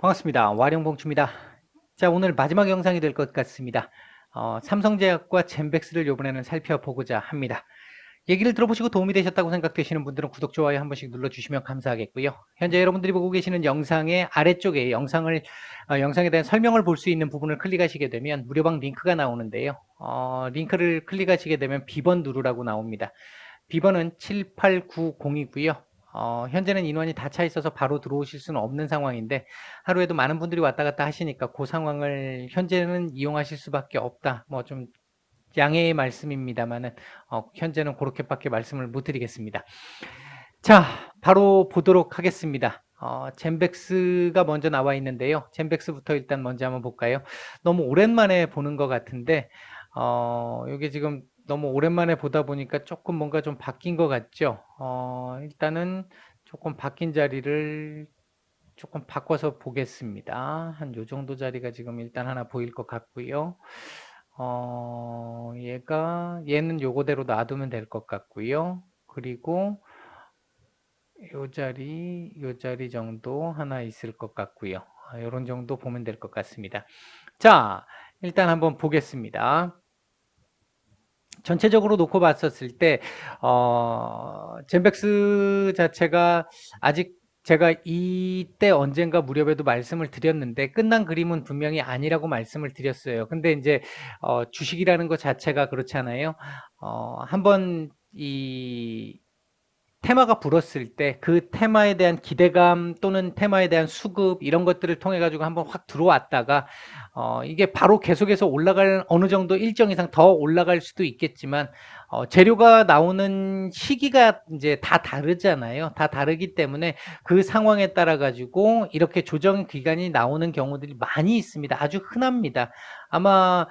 반갑습니다. 와룡봉추입니다. 자, 오늘 마지막 영상이 될 것 같습니다. 삼성제약과 젠백스를 이번에는 살펴보고자 합니다. 얘기를 들어보시고 도움이 되셨다고 생각되시는 분들은 구독, 좋아요 한 번씩 눌러주시면 감사하겠고요. 현재 여러분들이 보고 계시는 영상의 아래쪽에 영상에 대한 설명을 볼 수 있는 부분을 클릭하시게 되면 무료방 링크가 나오는데요. 링크를 클릭하시게 되면 B번 누르라고 나옵니다. B번은 7890이고요. 현재는 인원이 다 차 있어서 바로 들어오실 수는 없는 상황인데 하루에도 많은 분들이 왔다 갔다 하시니까 그 상황을 현재는 이용하실 수밖에 없다. 뭐 좀 양해의 말씀입니다만은 현재는 그렇게밖에 말씀을 못 드리겠습니다. 자, 바로 보도록 하겠습니다. 젠백스가 먼저 나와 있는데요. 젠백스부터 일단 먼저 한번 볼까요? 너무 오랜만에 보는 것 같은데 이게 지금 너무 오랜만에 보다 보니까 조금 뭔가 좀 바뀐 것 같죠? 일단은 조금 바뀐 자리를 조금 바꿔서 보겠습니다. 한 요 정도 자리가 지금 일단 하나 보일 것 같고요. 얘는 요거대로 놔두면 될 것 같고요. 그리고 요 자리 정도 하나 있을 것 같고요. 요런 정도 보면 될 것 같습니다. 자, 일단 한번 보겠습니다. 전체적으로 놓고 봤었을 때, 젠백스 자체가 아직 제가 이때 언젠가 무렵에도 말씀을 드렸는데, 끝난 그림은 분명히 아니라고 말씀을 드렸어요. 근데 이제, 주식이라는 것 자체가 그렇잖아요. 한번 테마가 불었을 때 그 테마에 대한 기대감 또는 테마에 대한 수급 이런 것들을 통해 가지고 한번 확 들어왔다가 이게 바로 계속해서 올라갈 어느 정도 일정 이상 더 올라갈 수도 있겠지만 재료가 나오는 시기가 이제 다 다르잖아요. 다 다르기 때문에 그 상황에 따라 가지고 이렇게 조정 기간이 나오는 경우들이 많이 있습니다. 아주 흔합니다. 아마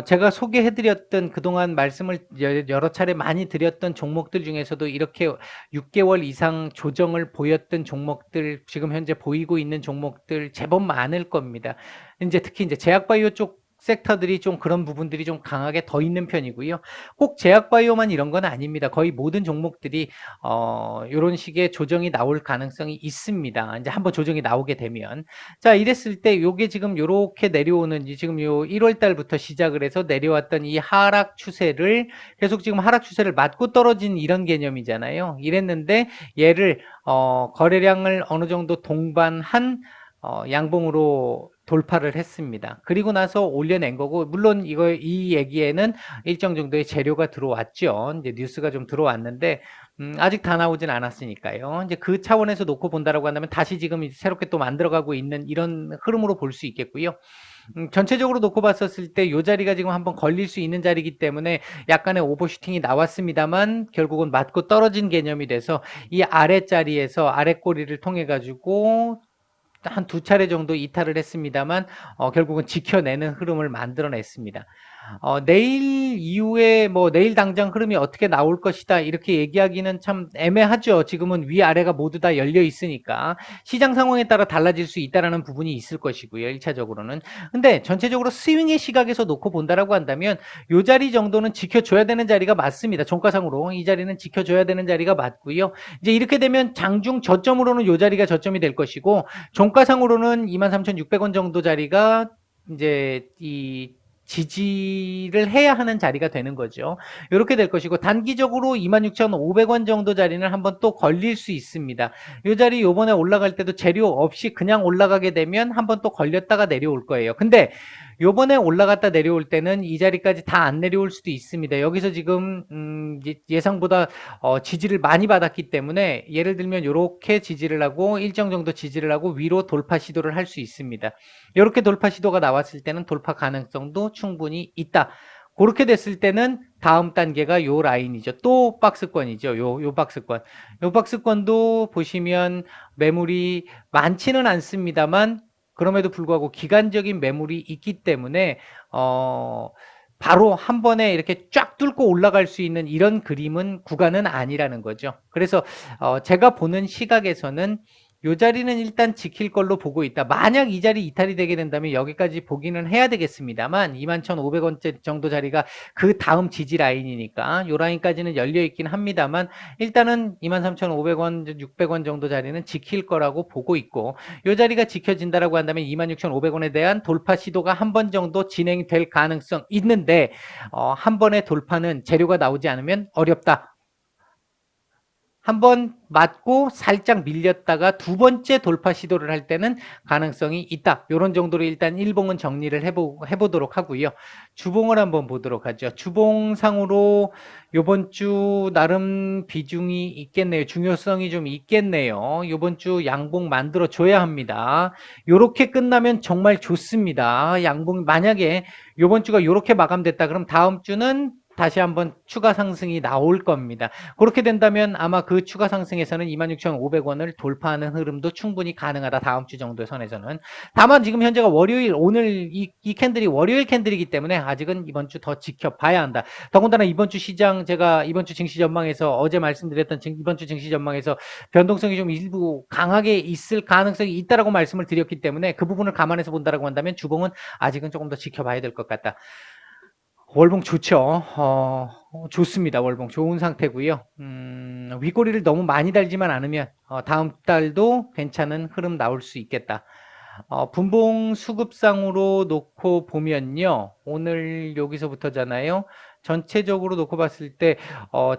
제가 소개해드렸던 그동안 말씀을 여러 차례 많이 드렸던 종목들 중에서도 이렇게 6개월 이상 조정을 보였던 종목들, 지금 현재 보이고 있는 종목들 제법 많을 겁니다. 이제 특히 이제 제약바이오 쪽 섹터들이 좀 그런 부분들이 좀 강하게 더 있는 편이고요. 꼭 제약바이오만 이런 건 아닙니다. 거의 모든 종목들이 이런 식의 조정이 나올 가능성이 있습니다. 이제 한번 조정이 나오게 되면. 자, 이랬을 때 요게 지금 요렇게 내려오는 지금 요 1월 달부터 시작을 해서 내려왔던 이 하락 추세를 계속 지금 하락 추세를 맞고 떨어진 이런 개념이잖아요. 이랬는데 얘를 거래량을 어느 정도 동반한 양봉으로 돌파를 했습니다. 그리고 나서 올려낸 거고, 물론 이 얘기에는 일정 정도의 재료가 들어왔죠. 이제 뉴스가 좀 들어왔는데, 아직 다 나오진 않았으니까요. 이제 그 차원에서 놓고 본다라고 한다면 다시 지금 새롭게 또 만들어가고 있는 이런 흐름으로 볼 수 있겠고요. 전체적으로 놓고 봤었을 때 이 자리가 지금 한번 걸릴 수 있는 자리이기 때문에 약간의 오버슈팅이 나왔습니다만 결국은 맞고 떨어진 개념이 돼서 이 아랫자리에서 아랫꼬리를 통해 가지고 한 두 차례 정도 이탈을 했습니다만 결국은 지켜내는 흐름을 만들어냈습니다. 내일 이후에 뭐 내일 당장 흐름이 어떻게 나올 것이다 이렇게 얘기하기는 참 애매하죠. 지금은 위아래가 모두 다 열려 있으니까 시장 상황에 따라 달라질 수 있다라는 부분이 있을 것이고요. 1차적으로는. 근데 전체적으로 스윙의 시각에서 놓고 본다라고 한다면 이 자리 정도는 지켜줘야 되는 자리가 맞습니다. 종가상으로 이 자리는 지켜줘야 되는 자리가 맞고요. 이제 이렇게 되면 장중 저점으로는 이 자리가 저점이 될 것이고 종가상으로는 23,600원 정도 자리가 이제 이 지지를 해야 하는 자리가 되는 거죠. 이렇게 될 것이고 단기적으로 26,500원 정도 자리는 한번 또 걸릴 수 있습니다. 이 자리 요번에 올라갈 때도 재료 없이 그냥 올라가게 되면 한번 또 걸렸다가 내려올 거예요. 근데 요번에 올라갔다 내려올 때는 이 자리까지 다 안 내려올 수도 있습니다. 여기서 지금 예상보다 지지를 많이 받았기 때문에 예를 들면 이렇게 지지를 하고 일정 정도 지지를 하고 위로 돌파 시도를 할 수 있습니다. 이렇게 돌파 시도가 나왔을 때는 돌파 가능성도 충분히 있다. 그렇게 됐을 때는 다음 단계가 요 라인이죠. 또 박스권이죠. 요 박스권. 요 박스권도 보시면 매물이 많지는 않습니다만 그럼에도 불구하고 기간적인 매물이 있기 때문에 바로 한 번에 이렇게 쫙 뚫고 올라갈 수 있는 이런 구간은 아니라는 거죠. 그래서 제가 보는 시각에서는 요 자리는 일단 지킬 걸로 보고 있다. 만약 이 자리 이탈이 되게 된다면 여기까지 보기는 해야 되겠습니다만 21,500원대 정도 자리가 그 다음 지지 라인이니까 요 라인까지는 열려 있긴 합니다만 일단은 23,500원, 600원 정도 자리는 지킬 거라고 보고 있고 요 자리가 지켜진다라고 한다면 26,500원에 대한 돌파 시도가 한 번 정도 진행될 가능성 있는데 한 번의 돌파는 재료가 나오지 않으면 어렵다. 한번 맞고 살짝 밀렸다가 두 번째 돌파 시도를 할 때는 가능성이 있다. 이런 정도로 일단 일봉은 정리를 해보도록 하고요. 주봉을 한번 보도록 하죠. 주봉상으로 이번 주 나름 비중이 있겠네요. 중요성이 좀 있겠네요. 이번 주 양봉 만들어 줘야 합니다. 이렇게 끝나면 정말 좋습니다. 양봉 만약에 이번 주가 이렇게 마감됐다 그럼 다음 주는 다시 한번 추가 상승이 나올 겁니다. 그렇게 된다면 아마 그 추가 상승에서는 26,500원을 돌파하는 흐름도 충분히 가능하다. 다음 주 정도의 선에서는. 다만 지금 현재가 월요일, 오늘 이 캔들이 월요일 캔들이기 때문에 아직은 이번 주 더 지켜봐야 한다. 더군다나 이번 주 시장, 제가 이번 주 증시 전망에서 어제 말씀드렸던 이번 주 증시 전망에서 변동성이 좀 일부 강하게 있을 가능성이 있다라고 말씀을 드렸기 때문에 그 부분을 감안해서 본다라고 한다면 주봉은 아직은 조금 더 지켜봐야 될 것 같다. 월봉 좋죠. 좋습니다. 월봉 좋은 상태고요. 윗꼬리를 너무 많이 달지만 않으면 다음 달도 괜찮은 흐름 나올 수 있겠다. 분봉 수급상으로 놓고 보면요. 오늘 여기서부터잖아요. 전체적으로 놓고 봤을 때,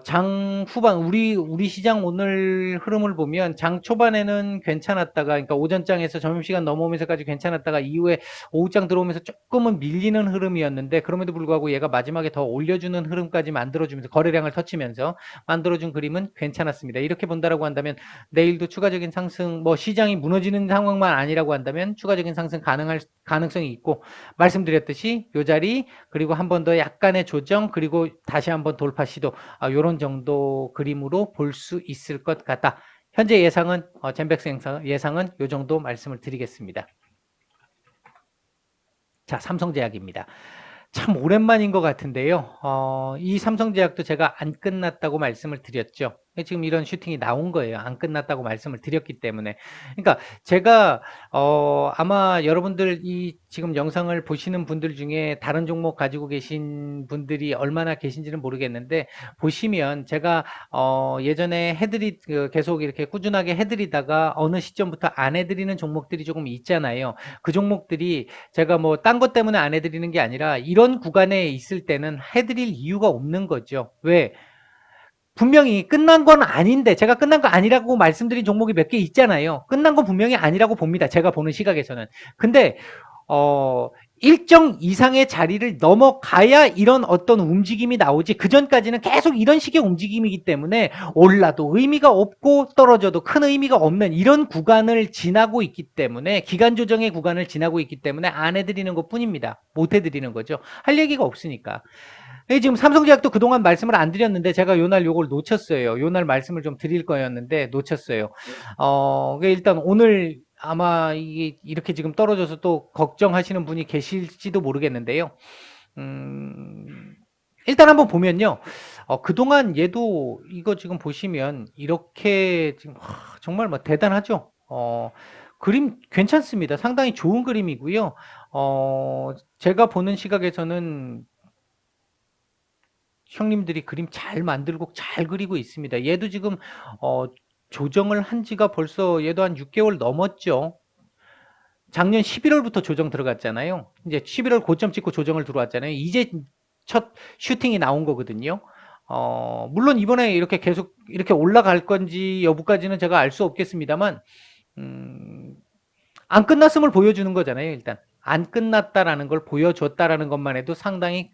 장 후반, 우리 시장 오늘 흐름을 보면 장 초반에는 괜찮았다가, 그러니까 오전장에서 점심시간 넘어오면서까지 괜찮았다가 이후에 오후장 들어오면서 조금은 밀리는 흐름이었는데, 그럼에도 불구하고 얘가 마지막에 더 올려주는 흐름까지 만들어주면서, 거래량을 터치면서 만들어준 그림은 괜찮았습니다. 이렇게 본다라고 한다면, 내일도 추가적인 상승, 시장이 무너지는 상황만 아니라고 한다면 추가적인 상승 가능할 가능성이 있고 말씀드렸듯이 요 자리 그리고 한 번 더 약간의 조정 그리고 다시 한번 돌파 시도 요런 정도 그림으로 볼 수 있을 것 같다. 현재 예상은 젠백스 예상은 요 정도 말씀을 드리겠습니다. 자, 삼성제약입니다. 참 오랜만인 것 같은데요. 이 삼성제약도 제가 안 끝났다고 말씀을 드렸죠. 지금 이런 슈팅이 나온 거예요. 안 끝났다고 말씀을 드렸기 때문에. 그러니까 제가 아마 여러분들 이 지금 영상을 보시는 분들 중에 다른 종목 가지고 계신 분들이 얼마나 계신지는 모르겠는데 보시면 제가 예전에 계속 이렇게 꾸준하게 해드리다가 어느 시점부터 안 해드리는 종목들이 조금 있잖아요. 그 종목들이 제가 딴 것 때문에 안 해드리는 게 아니라 이런 구간에 있을 때는 해드릴 이유가 없는 거죠. 왜? 분명히 끝난 건 아닌데 제가 끝난 거 아니라고 말씀드린 종목이 몇 개 있잖아요. 끝난 건 분명히 아니라고 봅니다. 제가 보는 시각에서는. 근데 일정 이상의 자리를 넘어가야 이런 어떤 움직임이 나오지 그 전까지는 계속 이런 식의 움직임이기 때문에 올라도 의미가 없고 떨어져도 큰 의미가 없는 이런 구간을 지나고 있기 때문에 기간 조정의 구간을 지나고 있기 때문에 안 해드리는 것 뿐입니다. 못 해드리는 거죠. 할 얘기가 없으니까. 지금 삼성제약도 그동안 말씀을 안 드렸는데 제가 요날 요걸 놓쳤어요. 요날 말씀을 좀 드릴 거였는데 놓쳤어요. 일단 오늘 아마 이게 이렇게 지금 떨어져서 또 걱정하시는 분이 계실지도 모르겠는데요. 일단 한번 보면요. 그동안 얘도 이거 지금 보시면 이렇게 지금 정말 대단하죠. 그림 괜찮습니다. 상당히 좋은 그림이고요. 제가 보는 시각에서는 형님들이 그림 잘 만들고 잘 그리고 있습니다. 얘도 지금 조정을 한 지가 벌써 얘도 한 6개월 넘었죠. 작년 11월부터 조정 들어갔잖아요. 이제 11월 고점 찍고 조정을 들어왔잖아요. 이제 첫 슈팅이 나온 거거든요. 물론 이번에 이렇게 계속 이렇게 올라갈 건지 여부까지는 제가 알 수 없겠습니다만 안 끝났음을 보여주는 거잖아요. 일단 안 끝났다라는 걸 보여줬다라는 것만 해도 상당히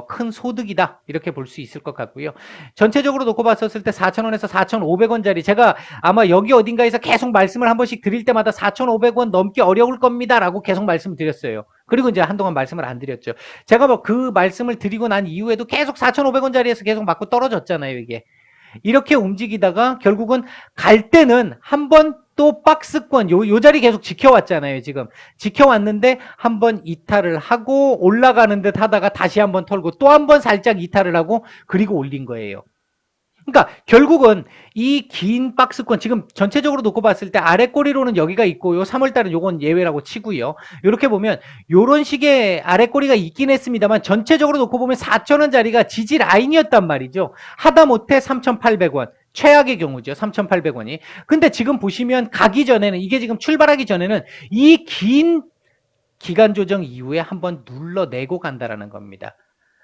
큰 소득이다 이렇게 볼 수 있을 것 같고요. 전체적으로 놓고 봤었을 때 4,000원에서 4,500원짜리 제가 아마 여기 어딘가에서 계속 말씀을 한 번씩 드릴 때마다 4,500원 넘기 어려울 겁니다 라고 계속 말씀드렸어요. 그리고 이제 한동안 말씀을 안 드렸죠. 제가 그 말씀을 드리고 난 이후에도 계속 4,500원짜리에서 계속 맞고 떨어졌잖아요. 이게 이렇게 움직이다가 결국은 갈 때는 한번 또 박스권 요 자리 계속 지켜왔잖아요. 지금 지켜왔는데 한번 이탈을 하고 올라가는 듯 하다가 다시 한번 털고 또 한번 살짝 이탈을 하고 그리고 올린 거예요. 그러니까 결국은 이 긴 박스권 지금 전체적으로 놓고 봤을 때 아래 꼬리로는 여기가 있고 요 3월 달은 요건 예외라고 치고요. 이렇게 보면 요런 식의 아래 꼬리가 있긴 했습니다만 전체적으로 놓고 보면 4,000원짜리가 지지 라인이었단 말이죠. 하다못해 3,800원. 최악의 경우죠. 3,800원이. 근데 지금 보시면 가기 전에는 이게 지금 출발하기 전에는 이 긴 기간 조정 이후에 한번 눌러내고 간다라는 겁니다.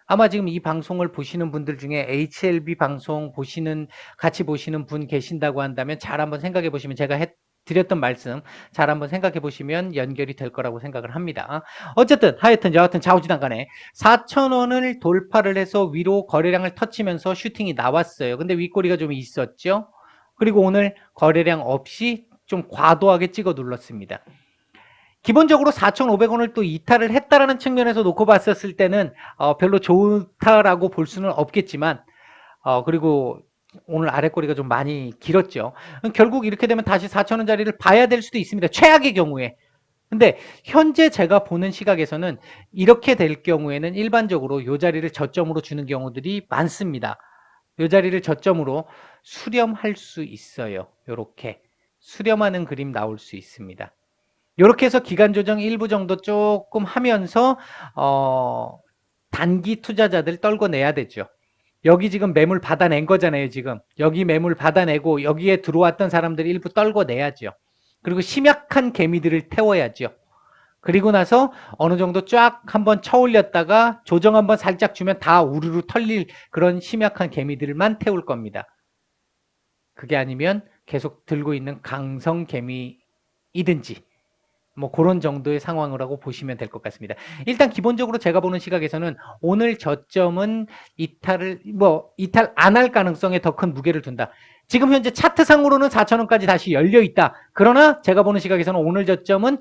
아마 지금 이 방송을 보시는 분들 중에 HLB 방송 같이 보시는 분 계신다고 한다면 잘 한번 생각해 보시면 제가 드렸던 말씀 잘 한번 생각해 보시면 연결이 될 거라고 생각을 합니다. 어쨌든 하여튼 여하튼 좌우지단 간에 4,000원을 돌파를 해서 위로 거래량을 터치면서 슈팅이 나왔어요. 근데 윗꼬리가 좀 있었죠. 그리고 오늘 거래량 없이 좀 과도하게 찍어 눌렀습니다. 기본적으로 4,500원을 또 이탈을 했다라는 측면에서 놓고 봤었을 때는 별로 좋다라고 볼 수는 없겠지만 그리고 오늘 아랫꼬리가 좀 많이 길었죠. 결국 이렇게 되면 다시 4,000원짜리를 봐야 될 수도 있습니다. 최악의 경우에. 근데 현재 제가 보는 시각에서는 이렇게 될 경우에는 일반적으로 이 자리를 저점으로 주는 경우들이 많습니다. 이 자리를 저점으로 수렴할 수 있어요. 이렇게 수렴하는 그림 나올 수 있습니다. 이렇게 해서 기간 조정 일부 정도 조금 하면서 단기 투자자들 떨궈내야 되죠. 여기 지금 매물 받아낸 거잖아요. 지금 여기 매물 받아내고 여기에 들어왔던 사람들이 일부 떨궈내야죠. 그리고 심약한 개미들을 태워야죠. 그리고 나서 어느 정도 쫙 한번 쳐올렸다가 조정 한번 살짝 주면 다 우르르 털릴 그런 심약한 개미들만 태울 겁니다. 그게 아니면 계속 들고 있는 강성 개미이든지 뭐 그런 정도의 상황이라고 보시면 될 것 같습니다. 일단 기본적으로 제가 보는 시각에서는 오늘 저점은 이탈 안 할 가능성에 더 큰 무게를 둔다. 지금 현재 차트상으로는 4,000원까지 다시 열려 있다. 그러나 제가 보는 시각에서는 오늘 저점은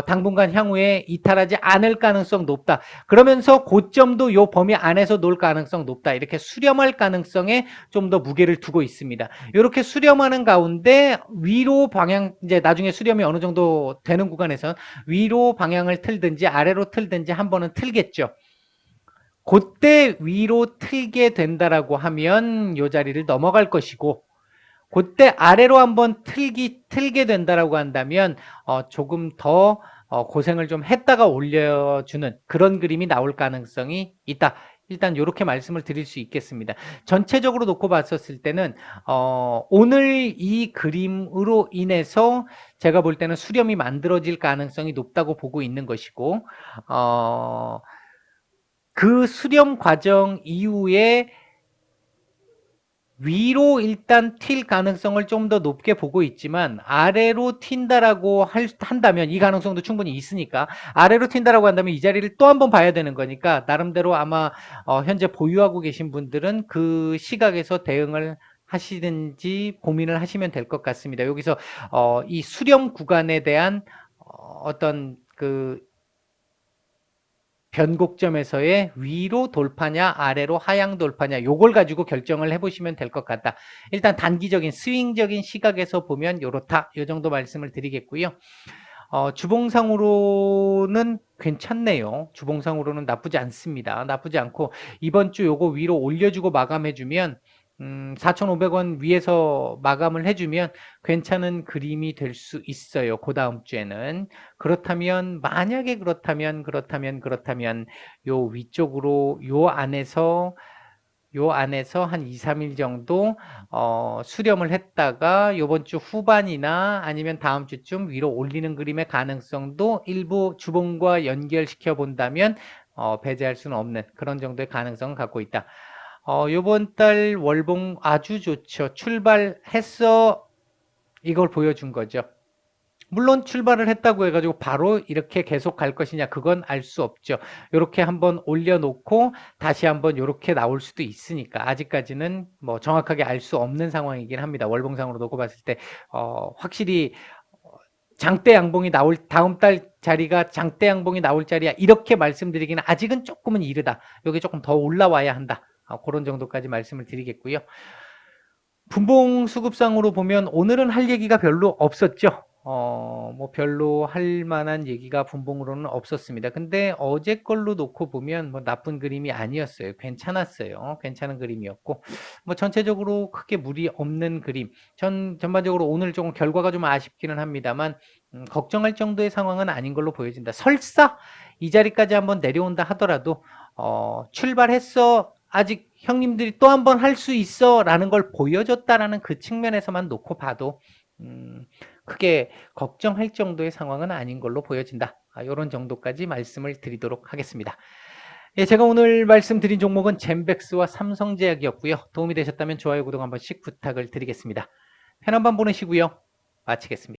당분간 향후에 이탈하지 않을 가능성 높다. 그러면서 고점도 요 범위 안에서 놓을 가능성 높다. 이렇게 수렴할 가능성에 좀 더 무게를 두고 있습니다. 이렇게 수렴하는 가운데 위로 방향 이제 나중에 수렴이 어느 정도 되는 구간에서 위로 방향을 틀든지 아래로 틀든지 한 번은 틀겠죠. 그때 위로 틀게 된다라고 하면 이 자리를 넘어갈 것이고 그때 아래로 한번 틀게 된다라고 한다면 조금 더 고생을 좀 했다가 올려주는 그런 그림이 나올 가능성이 있다. 일단 이렇게 말씀을 드릴 수 있겠습니다. 전체적으로 놓고 봤었을 때는 오늘 이 그림으로 인해서 제가 볼 때는 수렴이 만들어질 가능성이 높다고 보고 있는 것이고 그 수렴 과정 이후에 위로 일단 튈 가능성을 좀 더 높게 보고 있지만 아래로 튄다라고 한다면 이 가능성도 충분히 있으니까 아래로 튄다라고 한다면 이 자리를 또 한번 봐야 되는 거니까 나름대로 아마 현재 보유하고 계신 분들은 그 시각에서 대응을 하시든지 고민을 하시면 될 것 같습니다. 여기서 이 수렴 구간에 대한 어떤 그 변곡점에서의 위로 돌파냐 아래로 하향 돌파냐 요걸 가지고 결정을 해보시면 될 것 같다. 일단 단기적인 스윙적인 시각에서 보면 요렇다. 요 정도 말씀을 드리겠고요. 주봉상으로는 괜찮네요. 주봉상으로는 나쁘지 않습니다. 나쁘지 않고 이번 주 요거 위로 올려주고 마감해주면 4,500원 위에서 마감을 해주면 괜찮은 그림이 될 수 있어요. 그 다음 주에는. 그렇다면 만약에 그렇다면 요 위쪽으로 요 안에서 한 2, 3일 정도 수렴을 했다가 요번 주 후반이나 아니면 다음 주쯤 위로 올리는 그림의 가능성도 일부 주봉과 연결시켜 본다면 배제할 수는 없는 그런 정도의 가능성을 갖고 있다. 요번 달 월봉 아주 좋죠. 출발했어. 이걸 보여준 거죠. 물론 출발을 했다고 해가지고 바로 이렇게 계속 갈 것이냐 그건 알 수 없죠. 이렇게 한번 올려놓고 다시 한번 이렇게 나올 수도 있으니까 아직까지는 뭐 정확하게 알 수 없는 상황이긴 합니다. 월봉상으로 놓고 봤을 때 확실히 장대 양봉이 나올 다음 달 자리가 장대 양봉이 나올 자리야 이렇게 말씀드리기는 아직은 조금은 이르다. 여기 조금 더 올라와야 한다. 그런 정도까지 말씀을 드리겠고요. 분봉 수급상으로 보면 오늘은 할 얘기가 별로 없었죠. 뭐 별로 할 만한 얘기가 분봉으로는 없었습니다. 근데 어제 걸로 놓고 보면 뭐 나쁜 그림이 아니었어요. 괜찮았어요. 괜찮은 그림이었고, 뭐 전체적으로 크게 무리 없는 그림. 전반적으로 오늘 조금 결과가 좀 아쉽기는 합니다만, 걱정할 정도의 상황은 아닌 걸로 보여진다. 설사 이 자리까지 한번 내려온다 하더라도, 출발했어. 아직 형님들이 또 한번 할 수 있어. 라는 걸 보여줬다라는 그 측면에서만 놓고 봐도, 크게 걱정할 정도의 상황은 아닌 걸로 보여진다. 요런 정도까지 말씀을 드리도록 하겠습니다. 예, 제가 오늘 말씀드린 종목은 젠백스와 삼성제약이었고요. 도움이 되셨다면 좋아요, 구독 한 번씩 부탁을 드리겠습니다. 편한 밤 보내시고요. 마치겠습니다.